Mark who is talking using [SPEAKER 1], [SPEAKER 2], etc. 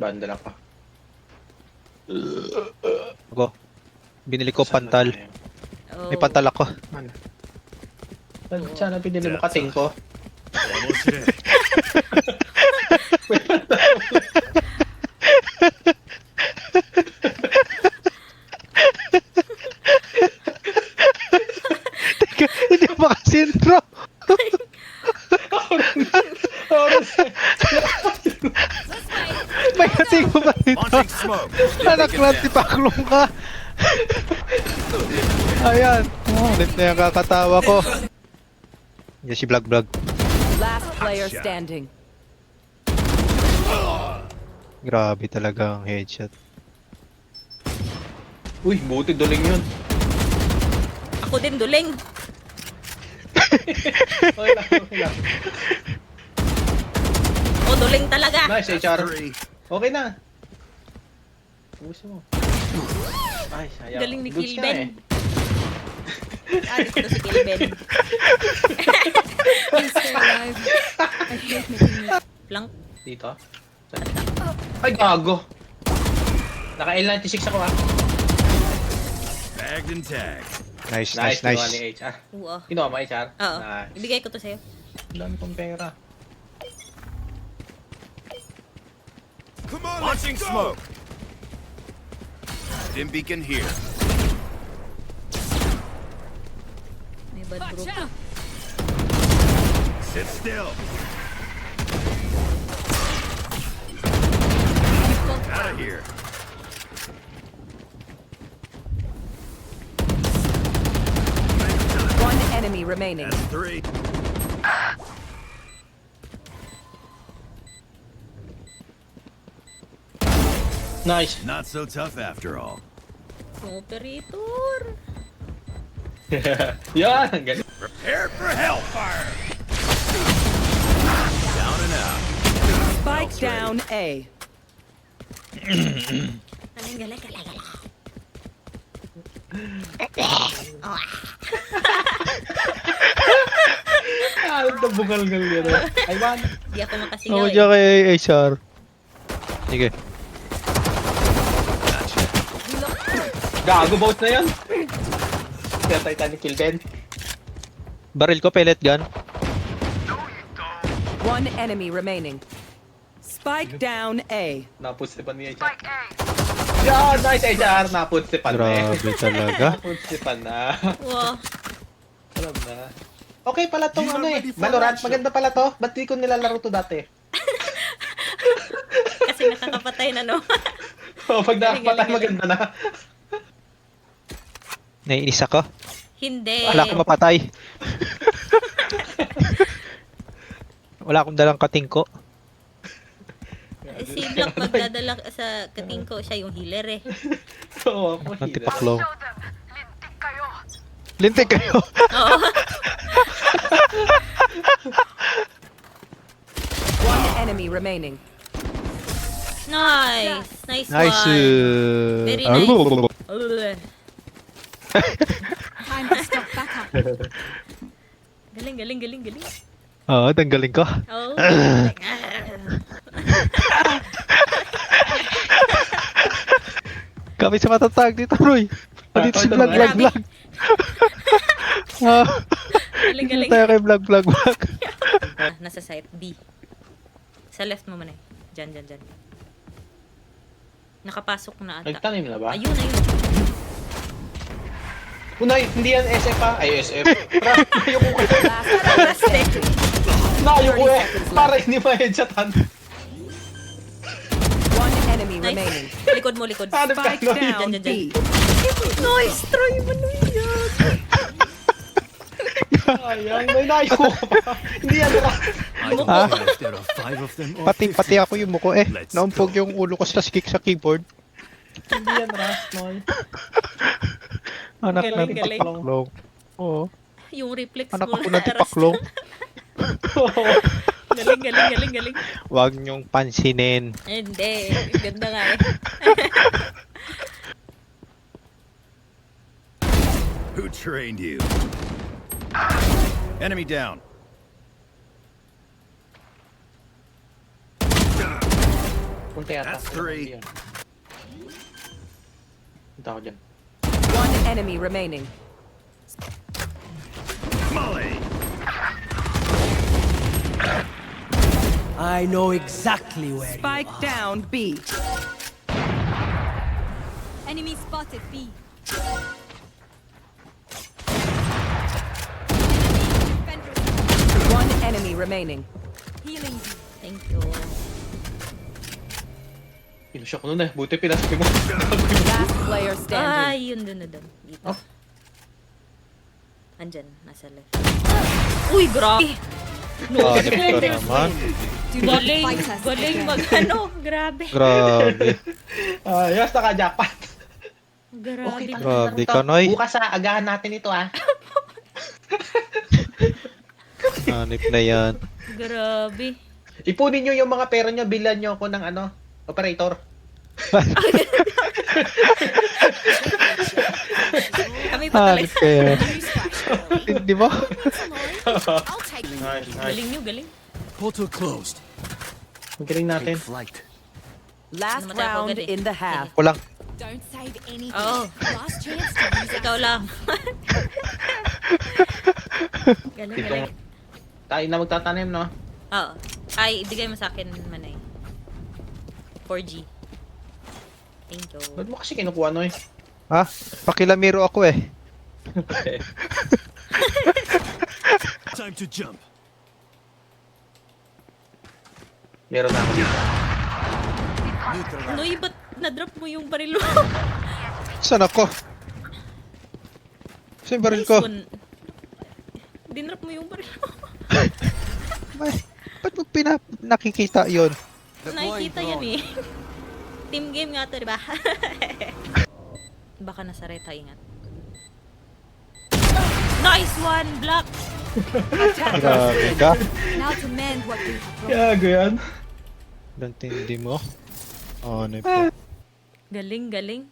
[SPEAKER 1] Banda lang pa.
[SPEAKER 2] Ako. Binili ko
[SPEAKER 1] Saan
[SPEAKER 2] pantal.
[SPEAKER 1] na tayo?
[SPEAKER 3] Oh.
[SPEAKER 2] May pantal ako.
[SPEAKER 1] Ano? Sana pinili mo kating ko.
[SPEAKER 2] Teka, hindi ko makasintro. May kating ko ba dito?
[SPEAKER 4] Launching smoke.
[SPEAKER 2] Anak lang, tipaklong ka. Ayan. Ulit na yung kakatawa ko. Yan si Vlog.
[SPEAKER 5] Last player standing.
[SPEAKER 2] Grabe talaga ang headshot.
[SPEAKER 1] Uy, buti duling yun.
[SPEAKER 3] Ako din duling.
[SPEAKER 1] Okay lang, okay lang.
[SPEAKER 3] O duling talaga.
[SPEAKER 1] Nice, HR.
[SPEAKER 4] Three.
[SPEAKER 1] Okay na. Ubusin mo. Ay, sayang.
[SPEAKER 3] Galing ni
[SPEAKER 1] Good siya
[SPEAKER 3] Kilben. Dito si Kilben. Plank.
[SPEAKER 1] Dito? Ay, gago. Naka-L96 ako ah.
[SPEAKER 4] Bagged and tagged.
[SPEAKER 2] Nice.
[SPEAKER 1] Kinuha ni HR.
[SPEAKER 3] Oo.
[SPEAKER 1] Kinuha mo HR?
[SPEAKER 3] Oo.
[SPEAKER 1] Nice.
[SPEAKER 3] Ibigay ko to sa'yo.
[SPEAKER 1] Ang dami kong pera.
[SPEAKER 4] Come on, launching smoke. Stim beacon here.
[SPEAKER 3] May bad group.
[SPEAKER 4] Sit still. Out of here.
[SPEAKER 5] One enemy remaining.
[SPEAKER 4] That's three.
[SPEAKER 1] Nice.
[SPEAKER 4] Not so tough after all.
[SPEAKER 3] Operator.
[SPEAKER 1] Yan, ang galing.
[SPEAKER 4] Prepared for hellfire. Down and out.
[SPEAKER 5] Spike down A.
[SPEAKER 3] Galing.
[SPEAKER 1] Ah, nabugal-gal yun. I want.
[SPEAKER 3] Di ako makasigaw
[SPEAKER 2] Ako
[SPEAKER 3] eh.
[SPEAKER 2] dyan kay HR. Sige.
[SPEAKER 1] Gago, boat na yan. Kaya Titanic kill Ben.
[SPEAKER 2] Baril ko, pellet gun.
[SPEAKER 5] One enemy remaining. Spike down A.
[SPEAKER 1] Naputsipan ni HR. Yan, nice HR. Naputsipan na eh.
[SPEAKER 2] Grabe talaga.
[SPEAKER 1] Naputsipan na.
[SPEAKER 3] Wow.
[SPEAKER 1] Alam na. Okay pala tong ano eh. Valorant, maganda pala to. Ba't di ko nilalaro to dati?
[SPEAKER 3] Kasi nakakapatay na no.
[SPEAKER 1] O, pag nakapatay,
[SPEAKER 3] Galing.
[SPEAKER 1] maganda na.
[SPEAKER 2] Naiinis ako.
[SPEAKER 3] Hindi.
[SPEAKER 2] Wala akong mapatay. Wala akong dalang katingko.
[SPEAKER 3] Si Black magdadala sa kating ko, siya yung healer eh.
[SPEAKER 1] Oo, ako healer.
[SPEAKER 2] Nantipaklong. Lintik kayo.
[SPEAKER 3] Oo.
[SPEAKER 5] One enemy remaining.
[SPEAKER 3] Nice. Nice
[SPEAKER 2] Nice.
[SPEAKER 3] one. Very nice. Ugh.
[SPEAKER 6] Time to stock back up.
[SPEAKER 3] Galing.
[SPEAKER 2] Oo, tanggalin ko.
[SPEAKER 3] Oh.
[SPEAKER 2] Kami sa matatag dito, Roy. Dito si Vlog.
[SPEAKER 3] Grabe.
[SPEAKER 2] Ah,
[SPEAKER 3] Galing.
[SPEAKER 2] tayo kay Vlog.
[SPEAKER 3] Nasa site B. Sa left mo man eh. Diyan. Nakapasok na ata.
[SPEAKER 1] Nagtanim na ba?
[SPEAKER 3] Ayun.
[SPEAKER 1] Unay, hindi yan SF ha? Ay, SF. Nayo ko kayo.
[SPEAKER 5] Last player standing.
[SPEAKER 1] Nayo ko eh. Para hindi ma-headshotan.
[SPEAKER 5] One enemy remaining.
[SPEAKER 3] Nice. Likod mo.
[SPEAKER 1] Hanap ka,
[SPEAKER 5] Spike
[SPEAKER 1] Noy.
[SPEAKER 5] down
[SPEAKER 3] Dyan.
[SPEAKER 5] B.
[SPEAKER 3] Nice try mo na yan.
[SPEAKER 1] Ayan, may nayo ko pa. Hindi yan ha.
[SPEAKER 2] Ah,
[SPEAKER 4] There are 5 of them.
[SPEAKER 2] pati ako yung muko eh. Naumpog yung ulo ko sa kick sa keyboard.
[SPEAKER 1] Hindi yan Ras, Noy.
[SPEAKER 2] Anak
[SPEAKER 3] Galing,
[SPEAKER 2] ng
[SPEAKER 3] galing.
[SPEAKER 2] tipaklong. Oo.
[SPEAKER 3] Yung reflex
[SPEAKER 2] Anak
[SPEAKER 3] mo
[SPEAKER 2] ako ng tipaklong.
[SPEAKER 3] Galing.
[SPEAKER 2] Huwag niyong pansinin.
[SPEAKER 3] Hindi. Ganda nga eh.
[SPEAKER 4] Who trained you? Enemy down.
[SPEAKER 1] Punta yata.
[SPEAKER 4] That's three.
[SPEAKER 1] Yun. Punta ako dyan.
[SPEAKER 5] One enemy remaining.
[SPEAKER 4] Molly.
[SPEAKER 6] I know exactly where
[SPEAKER 5] Spike down B.
[SPEAKER 7] Enemy spotted B.
[SPEAKER 5] One enemy remaining.
[SPEAKER 7] Healing you.
[SPEAKER 3] Thank you.
[SPEAKER 1] Pinusya ko nun eh. Buti pinasok mo.
[SPEAKER 5] Last player standing.
[SPEAKER 3] Ay, yun dun. Dito.
[SPEAKER 1] Oh.
[SPEAKER 3] Andyan, nasa left. Uy, grabe! No,
[SPEAKER 2] Hanip ka naman.
[SPEAKER 7] Do not
[SPEAKER 3] galing,
[SPEAKER 7] fight us
[SPEAKER 3] galing
[SPEAKER 7] again.
[SPEAKER 3] mag-ano, grabe.
[SPEAKER 2] Grabe.
[SPEAKER 1] Ayos, naka-jackpot.
[SPEAKER 3] Grabe.
[SPEAKER 1] Okay,
[SPEAKER 2] Grabe
[SPEAKER 1] to.
[SPEAKER 2] ka, Noy.
[SPEAKER 1] Bukas agahan natin ito ah.
[SPEAKER 2] Hanip na yan.
[SPEAKER 3] Grabe.
[SPEAKER 1] Ipunin nyo yung mga pera nyo, bilan nyo ako ng ano, operator.
[SPEAKER 3] Kami pa
[SPEAKER 2] Hanip
[SPEAKER 3] talaga.
[SPEAKER 2] kayo. Hindi mo?
[SPEAKER 7] I'll take you.
[SPEAKER 1] Nice, nice.
[SPEAKER 3] Galing nyo, galing.
[SPEAKER 4] Portal closed.
[SPEAKER 1] Magaling natin.
[SPEAKER 4] Take flight.
[SPEAKER 5] Last
[SPEAKER 3] Namatay ako
[SPEAKER 5] round
[SPEAKER 3] agad eh.
[SPEAKER 5] in the half.
[SPEAKER 2] Kulang.
[SPEAKER 7] Don't save anything.
[SPEAKER 3] Oo.
[SPEAKER 7] Last chance to use
[SPEAKER 3] Ikaw lang. Galing,
[SPEAKER 1] Dito.
[SPEAKER 3] galing.
[SPEAKER 1] Tayo na magtatanim, no?
[SPEAKER 3] Oo. Ay, ibigay mo sa akin, Manay. 4G. Thank you.
[SPEAKER 1] Ba't mo kasi kinukuha, no eh?
[SPEAKER 2] Ha? Pakilamiro ako eh.
[SPEAKER 4] Time to jump.
[SPEAKER 1] Meron na ako dito.
[SPEAKER 3] Noy, ba't na-drop mo yung baril mo?
[SPEAKER 2] Saan ako? Saan yung baril ko?
[SPEAKER 3] Dinrop mo yung baril mo.
[SPEAKER 2] Ay, ba't mo nakikita yun?
[SPEAKER 3] Nakikita yan eh. Team game nga to, di ba? Baka nasa reta, ingat. Nice one, Black!
[SPEAKER 2] Grabe ka.
[SPEAKER 7] now to mend what we have broken.
[SPEAKER 1] Gago yan.
[SPEAKER 2] Lang tindi mo. Hanip ka.
[SPEAKER 3] Galing, galing.